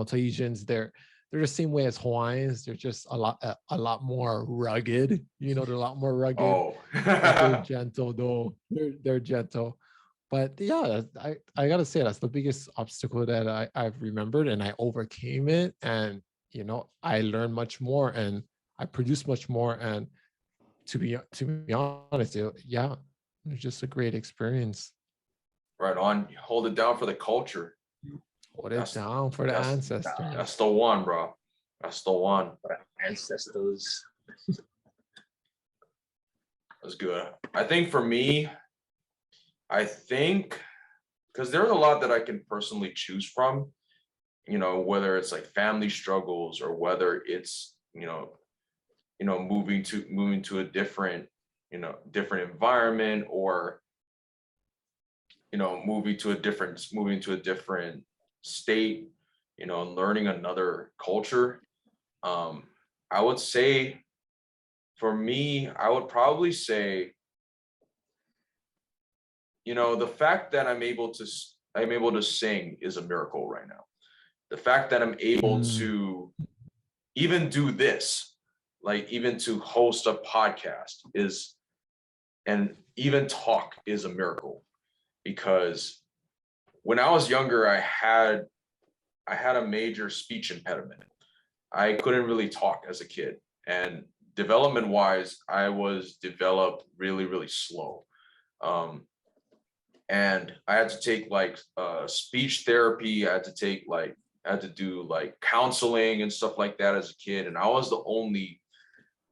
Tahitians, they're the same way as Hawaiians. They're just a lot more rugged. They're a lot more rugged. They're gentle though. They're gentle. But yeah, I gotta say that's the biggest obstacle that I've remembered, and I overcame it. And I learned much more, and I produced much more. And to be honest, it was just a great experience. Right on. Hold it down for the culture. Hold it down for the ancestors. That's the one, bro. That's the one. Ancestors. That's good. I think for me, because there's a lot that I can personally choose from, whether it's like family struggles, or whether it's, moving to a different environment, or, moving to a different state, learning another culture. I would say for me, I would probably say, the fact that I'm able to sing is a miracle right now. The fact that I'm able to even do this, like even to host a podcast and even talk is a miracle. Because when I was younger, I had a major speech impediment. I couldn't really talk as a kid, and development wise, I was developed really, really slow. and I had to take like speech therapy. I had to do like counseling and stuff like that as a kid. And I was the only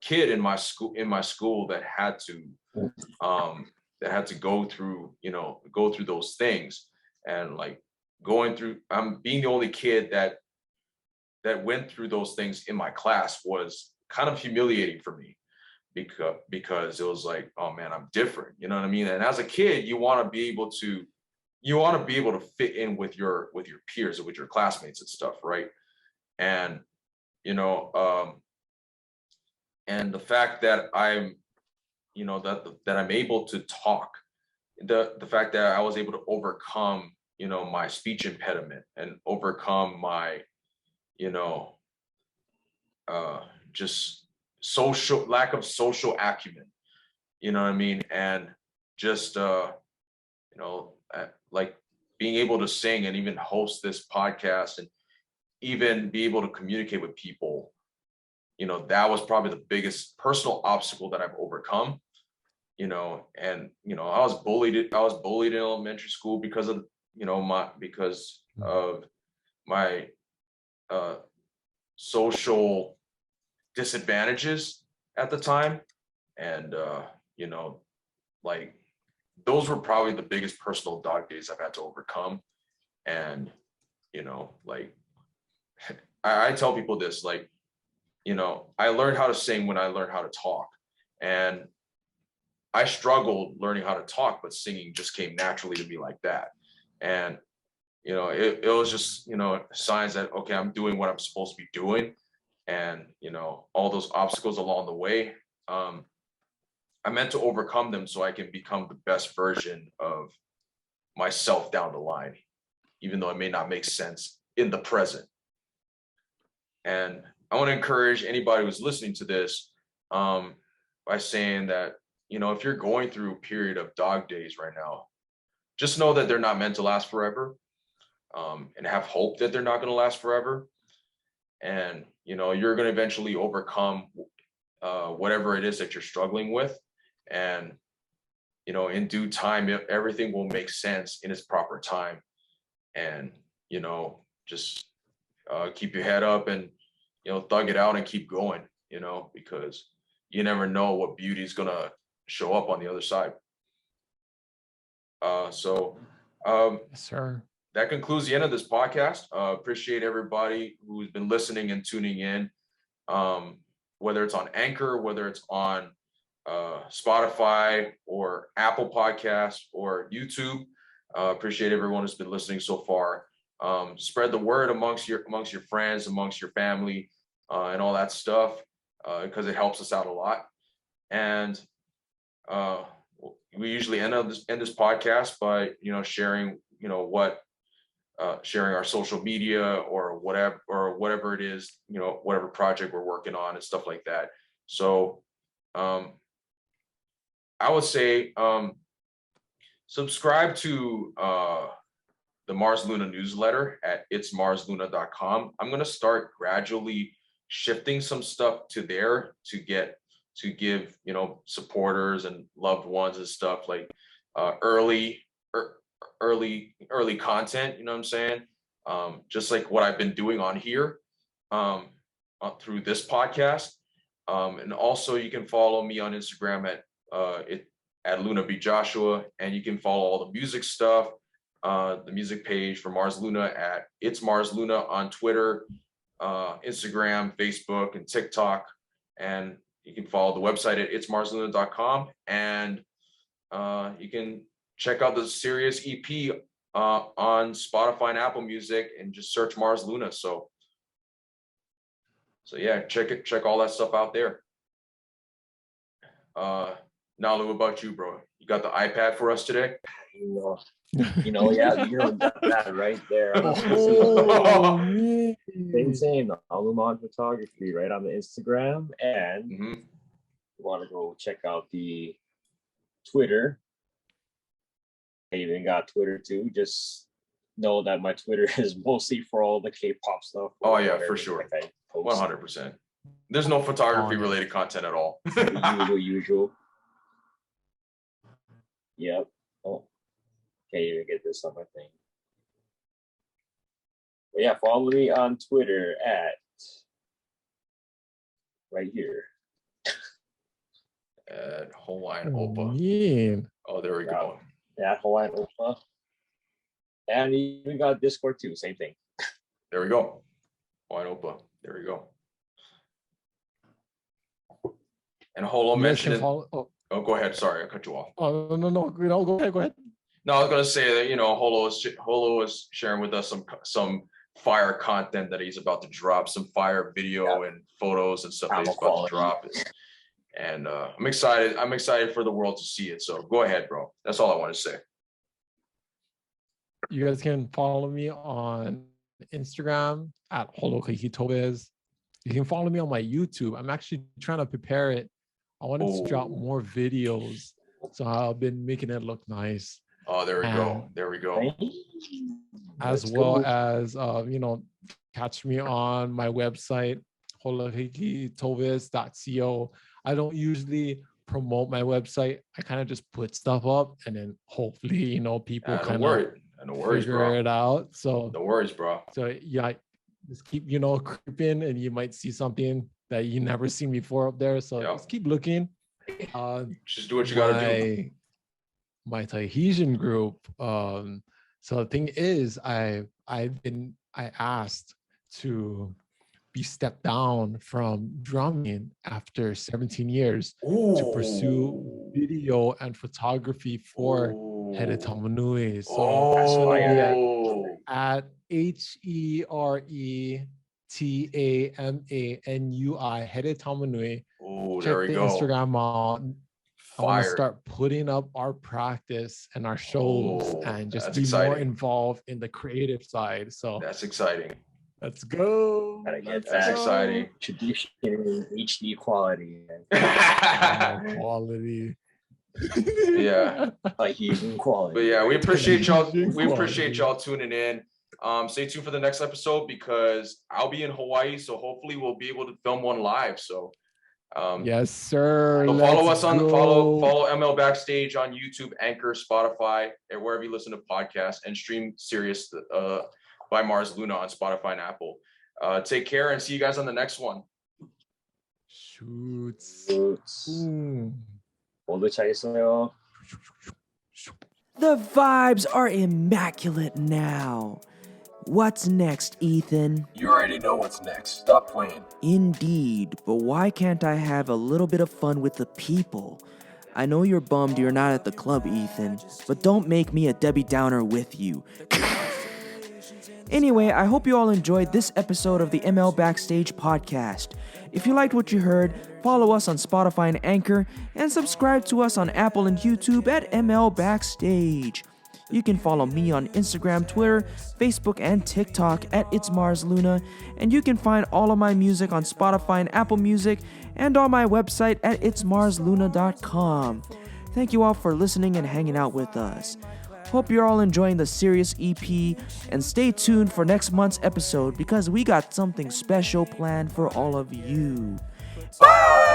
kid in my school that had to go through those things. And like I'm being the only kid that went through those things in my class was kind of humiliating for me, because it was like, oh man, I'm different, you know what I mean? And as a kid, you want to be able to fit in with your peers and with your classmates and stuff, right? And and the fact that I'm that I'm able to talk, the fact that I was able to overcome my speech impediment and overcome my just lack of social acumen, you know what I mean? And just like being able to sing and even host this podcast and even be able to communicate with people, that was probably the biggest personal obstacle that I've overcome. And I was bullied in elementary school because of my social disadvantages at the time. And like those were probably the biggest personal dog days I've had to overcome. And like I tell people this, like, I learned how to sing when I learned how to talk, and I struggled learning how to talk, but singing just came naturally to me like that. And it was just signs that, okay, I'm doing what I'm supposed to be doing. And all those obstacles along the way, I meant to overcome them so I can become the best version of myself down the line, even though it may not make sense in the present. And I want to encourage anybody who's listening to this by saying that, if you're going through a period of dog days right now, just know that they're not meant to last forever, and have hope that they're not going to last forever. And, you're going to eventually overcome whatever it is that you're struggling with. And, in due time, everything will make sense in its proper time. And, just keep your head up and, thug it out and keep going, because you never know what beauty is going to show up on the other side. Yes, sir. That concludes the end of this podcast. Appreciate everybody who's been listening and tuning in, whether it's on Anchor, whether it's on Spotify or Apple Podcasts or YouTube. Appreciate everyone who's been listening so far. Spread the word amongst your friends, amongst your family, and all that stuff, because it helps us out a lot. And we usually end this podcast by sharing sharing our social media or whatever it is, whatever project we're working on and stuff like that. So I would say subscribe to the Mars Luna newsletter at itsmarsluna.com. I'm going to start gradually shifting some stuff to there to give supporters and loved ones and stuff like early content, you know what I'm saying? Just like what I've been doing on here through this podcast. And also you can follow me on Instagram at Luna B Joshua, and you can follow all the music stuff, the music page for Mars Luna at It's Mars Luna on Twitter, Instagram, Facebook, and TikTok. And you can follow the website at itsmarsluna.com, and you can check out the Sirius EP on Spotify and Apple Music, and just search Mars Luna. So yeah, check all that stuff out there. Nalu, what about you, bro? You got the iPad for us today? Yeah, that right there. Same. Alumon Photography right on the Instagram, and you want to go check out the Twitter. I even got Twitter too. Just know that my Twitter is mostly for all the K-pop stuff. Oh yeah, for sure. 100%. There's no photography related content at all. Usual. Yep. Oh. can't even get this summer thing. But yeah, follow me on Twitter at right here. At Hawaiian Opa. Yeah. Oh, there we go. At Hawaiian Opa. And we even got Discord too, same thing. There we go. Hawaiian Opa. There we go. And Holo You guys can mentioned it. follow. Oh, go ahead. Sorry, I cut you off. Oh no, go ahead. No, I was gonna say that Holo is sharing with us some fire content that he's about to drop, some fire video and photos and stuff that he's about to drop. And I'm excited. I'm excited for the world to see it. So go ahead, bro. That's all I want to say. You guys can follow me on Instagram at Holokahiki Toves. You can follow me on my YouTube. I'm actually trying to prepare it. I wanted to drop more videos, so I've been making it look nice. Oh, there we go. There we go. As well as catch me on my website, holokahikitoves.co. I don't usually promote my website. I kind of just put stuff up, and then hopefully, people kind of figure it out. So no worries, bro. So yeah, just keep creeping, and you might see something that you never seen before up there. So just keep looking. Just do what you gotta do. My Tahitian group. So the thing is, I asked to be stepped down from drumming after 17 years to pursue video and photography for Here Tamanui. So that's why at HERETAMANUI Here Tamanui. There we go. Instagram out. I want to start putting up our practice and our shows and just be more involved in the creative side. So that's exciting. Let's go. That's exciting. Tradition HD quality. Quality. Yeah. Like human quality. But yeah, we appreciate y'all. We appreciate y'all tuning in. Stay tuned for the next episode because I'll be in Hawaii. So hopefully we'll be able to film one live. So yes, sir. So follow us on follow ML Backstage on YouTube, Anchor, Spotify, and wherever you listen to podcasts, and stream Sirius by Mars Luna on Spotify and Apple. Take care and see you guys on the next one. Shoots. The vibes are immaculate now. What's next, Ethan? You already know what's next. Stop playing. Indeed, but why can't I have a little bit of fun with the people? I know you're bummed you're not at the club, Ethan, but don't make me a Debbie Downer with you. Anyway, I hope you all enjoyed this episode of the ML Backstage podcast. If you liked what you heard, follow us on Spotify and Anchor, and subscribe to us on Apple and YouTube at ML Backstage. You can follow me on Instagram, Twitter, Facebook, and TikTok at It's Mars Luna, and you can find all of my music on Spotify and Apple Music, and on my website at itsmarsluna.com. Thank you all for listening and hanging out with us. Hope you're all enjoying the Sirius EP, and stay tuned for next month's episode because we got something special planned for all of you. Bye!